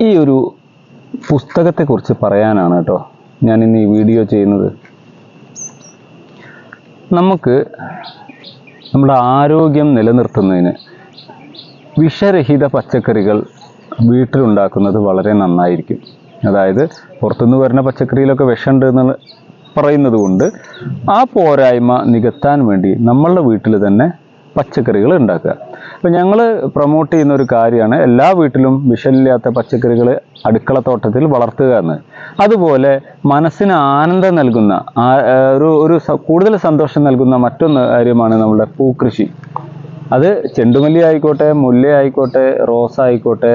ഈ ഒരു പുസ്തകത്തെക്കുറിച്ച് പറയാനാണ് കേട്ടോ ഞാൻ ഇന്ന് ഈ വീഡിയോ ചെയ്യുന്നത്. നമുക്ക് നമ്മുടെ ആരോഗ്യം നിലനിർത്തുന്നതിന് വിഷരഹിത പച്ചക്കറികൾ വീട്ടിലുണ്ടാക്കുന്നത് വളരെ നന്നായിരിക്കും. അതായത് പുറത്തുനിന്ന് വരുന്ന പച്ചക്കറിയിലൊക്കെ വിഷമുണ്ട് എന്ന് പറയുന്നത് കൊണ്ട് ആ പോരായ്മ നികത്താൻ വേണ്ടി നമ്മളുടെ വീട്ടിൽ തന്നെ പച്ചക്കറികൾ ഉണ്ടാക്കുക. അപ്പോൾ ഞങ്ങൾ പ്രൊമോട്ട് ചെയ്യുന്ന ഒരു കാര്യമാണ് എല്ലാ വീട്ടിലും വിഷമില്ലാത്ത പച്ചക്കറികൾ അടുക്കളത്തോട്ടത്തിൽ വളർത്തുക എന്ന്. അതുപോലെ മനസ്സിന് ആനന്ദം നൽകുന്ന ഒരു കൂടുതൽ സന്തോഷം നൽകുന്ന മറ്റൊന്ന് കാര്യമാണ് നമ്മുടെ പൂക്കൃഷി. അത് ചെണ്ടുമല്ലി ആയിക്കോട്ടെ, മുല്ല ആയിക്കോട്ടെ, റോസ ആയിക്കോട്ടെ,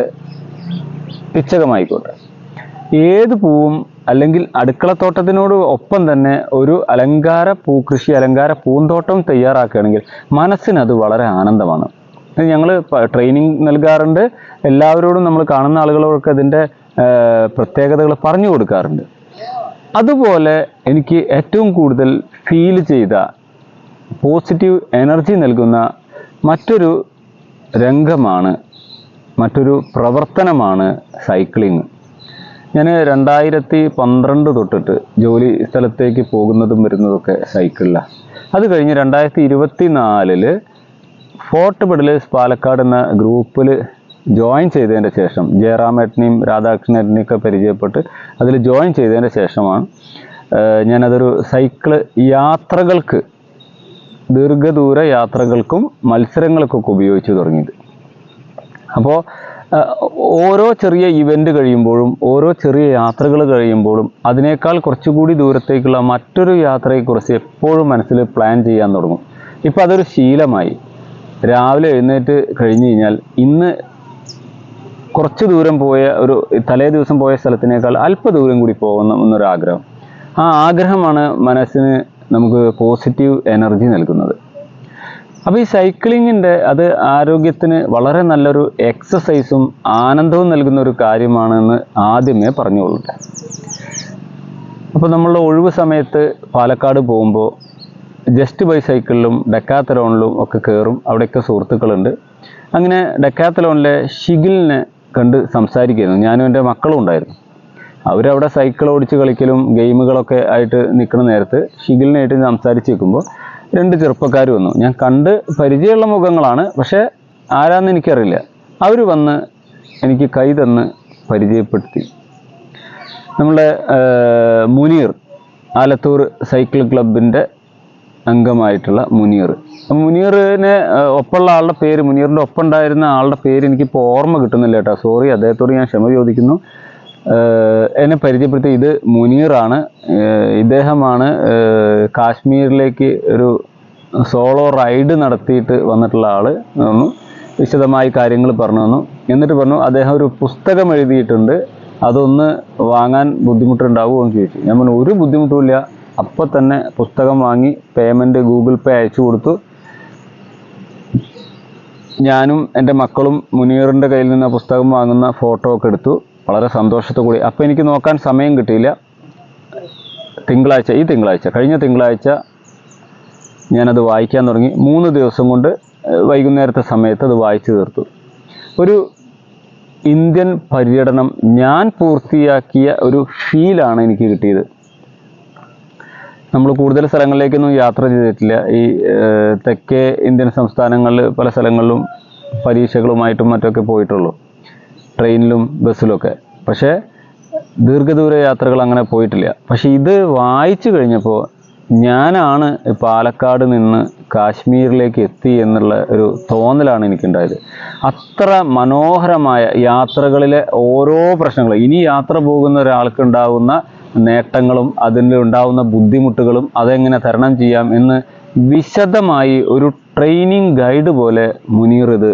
പിച്ചകമായിക്കോട്ടെ, ഏത് പൂവും അല്ലെങ്കിൽ അടുക്കളത്തോട്ടത്തിനോട് ഒപ്പം തന്നെ ഒരു അലങ്കാര പൂക്കൃഷി, അലങ്കാര പൂന്തോട്ടം തയ്യാറാക്കുകയാണെങ്കിൽ മനസ്സിനത് വളരെ ആനന്ദമാണ്. ഞങ്ങൾ ട്രെയിനിങ് നൽകാറുണ്ട്. എല്ലാവരോടും നമ്മൾ കാണുന്ന ആളുകളൊക്കെ അതിൻ്റെ പ്രത്യേകതകൾ പറഞ്ഞു കൊടുക്കാറുണ്ട്. അതുപോലെ എനിക്ക് ഏറ്റവും കൂടുതൽ ഫീൽ ചെയ്ത പോസിറ്റീവ് എനർജി നൽകുന്ന മറ്റൊരു രംഗമാണ്, മറ്റൊരു പ്രവർത്തനമാണ് സൈക്ലിങ്. ഞാൻ 2012 തൊട്ടിട്ട് ജോലി സ്ഥലത്തേക്ക് പോകുന്നതും വരുന്നതൊക്കെ സൈക്കിളിലാണ്. അത് കഴിഞ്ഞ് 2024 ഫോർട്ട് പെഡലേഴ്സ് പാലക്കാട് എന്ന ഗ്രൂപ്പിൽ ജോയിൻ ചെയ്തതിൻ്റെ ശേഷം ജയറാമേട്ടനെയും രാധാകൃഷ്ണേട്ടനെയൊക്കെ പരിചയപ്പെട്ട് അതിൽ ജോയിൻ ചെയ്തതിൻ്റെ ശേഷമാണ് ഞാനതൊരു സൈക്കിള് യാത്രകൾക്ക്, ദീർഘദൂര യാത്രകൾക്കും മത്സരങ്ങൾക്കൊക്കെ ഉപയോഗിച്ച് തുടങ്ങിയത്. അപ്പോൾ ഓരോ ചെറിയ ഇവൻ്റ് കഴിയുമ്പോഴും, ഓരോ ചെറിയ യാത്രകൾ കഴിയുമ്പോഴും അതിനേക്കാൾ കുറച്ചുകൂടി ദൂരത്തേക്കുള്ള മറ്റൊരു യാത്രയെക്കുറിച്ച് എപ്പോഴും മനസ്സിൽ പ്ലാൻ ചെയ്യാൻ തുടങ്ങും. ഇപ്പം അതൊരു ശീലമായി. രാവിലെ എഴുന്നേറ്റ് കഴിഞ്ഞ് കഴിഞ്ഞാൽ ഇന്ന് കുറച്ച് ദൂരം പോയ ഒരു തലേ ദിവസം പോയ സ്ഥലത്തിനേക്കാൾ അല്പദൂരം കൂടി പോകണം എന്നൊരാഗ്രഹം. ആ ആഗ്രഹമാണ് മനസ്സിന് നമുക്ക് പോസിറ്റീവ് എനർജി നൽകുന്നത്. അപ്പോൾ ഈ സൈക്ലിങ്ങിൻ്റെ അത് ആരോഗ്യത്തിന് വളരെ നല്ലൊരു എക്സസൈസും ആനന്ദവും നൽകുന്ന ഒരു കാര്യമാണെന്ന് ആദ്യമേ പറഞ്ഞുകൊള്ളട്ടെ. അപ്പോൾ നമ്മളുടെ ഒഴിവ് സമയത്ത് പാലക്കാട് പോകുമ്പോൾ ജസ്റ്റ് ബൈ സൈക്കിളിലും ഡെക്കാത്തലോണിലും ഒക്കെ കയറും. അവിടെയൊക്കെ സുഹൃത്തുക്കളുണ്ട്. അങ്ങനെ ഡെക്കാത്തലോണിലെ ഷിഗിലിനെ കണ്ട് സംസാരിക്കുന്നു. ഞാനും എൻ്റെ മക്കളും ഉണ്ടായിരുന്നു. അവരവിടെ സൈക്കിൾ ഓടിച്ച് കളിക്കലും ഗെയിമുകളൊക്കെ ആയിട്ട് നിൽക്കുന്ന നേരത്ത് ഷിഗിലിനായിട്ട് സംസാരിച്ച് നിൽക്കുമ്പോൾ 2 ചെറുപ്പക്കാർ വന്നു. ഞാൻ കണ്ട് പരിചയമുള്ള മുഖങ്ങളാണ്, പക്ഷേ ആരാന്ന് എനിക്കറിയില്ല. അവർ വന്ന് എനിക്ക് കൈ തന്ന് പരിചയപ്പെടുത്തി. നമ്മളെ മുനീർ, ആലത്തൂർ സൈക്കിൾ ക്ലബിൻ്റെ അംഗമായിട്ടുള്ള മുനീർ. മുനീറിനെ ഒപ്പമുള്ള ആളുടെ പേര്, മുനീറിൻ്റെ ഒപ്പം ഉണ്ടായിരുന്ന ആളുടെ പേര് എനിക്കിപ്പോൾ ഓർമ്മ കിട്ടുന്നില്ല കേട്ടോ. സോറി, അദ്ദേഹത്തോട് ഞാൻ ക്ഷമ ചോദിക്കുന്നു. എന്നെ പരിചയപ്പെടുത്തി. ഇത് മുനീറാണ്. ഇദ്ദേഹമാണ് കാശ്മീരിലേക്ക് ഒരു സോളോ റൈഡ് നടത്തിയിട്ട് വന്നിട്ടുള്ള ആൾ എന്ന് വിശദമായി കാര്യങ്ങൾ പറഞ്ഞു തന്നു. എന്നിട്ട് പറഞ്ഞു അദ്ദേഹം ഒരു പുസ്തകം എഴുതിയിട്ടുണ്ട്, അതൊന്ന് വാങ്ങാൻ ബുദ്ധിമുട്ടുണ്ടാവുമോ എന്ന് ചോദിച്ചു. ഞാൻ പറഞ്ഞു ഒരു ബുദ്ധിമുട്ടുമില്ല. അപ്പം തന്നെ പുസ്തകം വാങ്ങി പേയ്മെൻറ്റ് ഗൂഗിൾ പേ അയച്ചു കൊടുത്തു. ഞാനും എൻ്റെ മക്കളും മുനീറിൻ്റെ കയ്യിൽ നിന്ന് പുസ്തകം വാങ്ങുന്ന ഫോട്ടോ ഒക്കെ എടുത്തു. വളരെ സന്തോഷത്തോടുകൂടി. അപ്പോൾ എനിക്ക് നോക്കാൻ സമയം കിട്ടിയില്ല. കഴിഞ്ഞ തിങ്കളാഴ്ച ഞാനത് വായിക്കാൻ തുടങ്ങി. 3 ദിവസം കൊണ്ട് വൈകുന്നേരത്തെ സമയത്ത് അത് വായിച്ചു തീർത്തു. ഒരു ഇന്ത്യൻ പര്യടനം ഞാൻ പൂർത്തിയാക്കിയ ഒരു ഫീലാണ് എനിക്ക് കിട്ടിയത്. നമ്മൾ കൂടുതൽ സ്ഥലങ്ങളിലേക്കൊന്നും യാത്ര ചെയ്തിട്ടില്ല. ഈ തെക്കേ ഇന്ത്യൻ സംസ്ഥാനങ്ങളിൽ പല സ്ഥലങ്ങളിലും പരീക്ഷകളുമായിട്ടും മറ്റൊക്കെ പോയിട്ടുള്ളൂ, ട്രെയിനിലും ബസ്സിലൊക്കെ. പക്ഷേ ദീർഘദൂര യാത്രകൾ അങ്ങനെ പോയിട്ടില്ല. പക്ഷെ ഇത് വായിച്ചു കഴിഞ്ഞപ്പോൾ ഞാനാണ് പാലക്കാട് നിന്ന് കാശ്മീരിലേക്ക് എത്തി എന്നുള്ള ഒരു തോന്നലാണ് എനിക്കുണ്ടായത്. അത്ര മനോഹരമായ യാത്രകളിലെ ഓരോ പ്രശ്നങ്ങളും, ഇനി യാത്ര പോകുന്ന ഒരാൾക്ക് ഉണ്ടാകുന്ന നേട്ടങ്ങളും അതിലുണ്ടാകുന്ന ബുദ്ധിമുട്ടുകളും അതെങ്ങനെ തരണം ചെയ്യാം എന്ന് വിശദമായി ഒരു ട്രെയിനിങ് ഗൈഡ് പോലെ മുനീർ ഇത്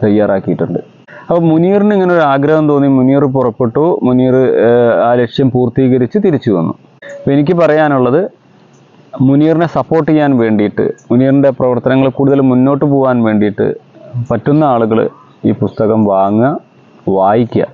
തയ്യാറാക്കിയിട്ടുണ്ട്. അപ്പോൾ മുനീറിന് ഇങ്ങനെ ഒരു ആഗ്രഹം തോന്നി. മുനീർ പുറപ്പെട്ടു. മുനീർ ആ ലക്ഷ്യം പൂർത്തീകരിച്ച് തിരിച്ചു വന്നു. അപ്പോൾ എനിക്ക് പറയാനുള്ളത്, മുനീറിനെ സപ്പോർട്ട് ചെയ്യാൻ വേണ്ടിയിട്ട്, മുനീറിൻ്റെ പ്രവർത്തനങ്ങൾ കൂടുതൽ മുന്നോട്ട് പോകാൻ വേണ്ടിയിട്ട് പറ്റുന്ന ആളുകൾ ഈ പുസ്തകം വാങ്ങുക, വായിക്കുക.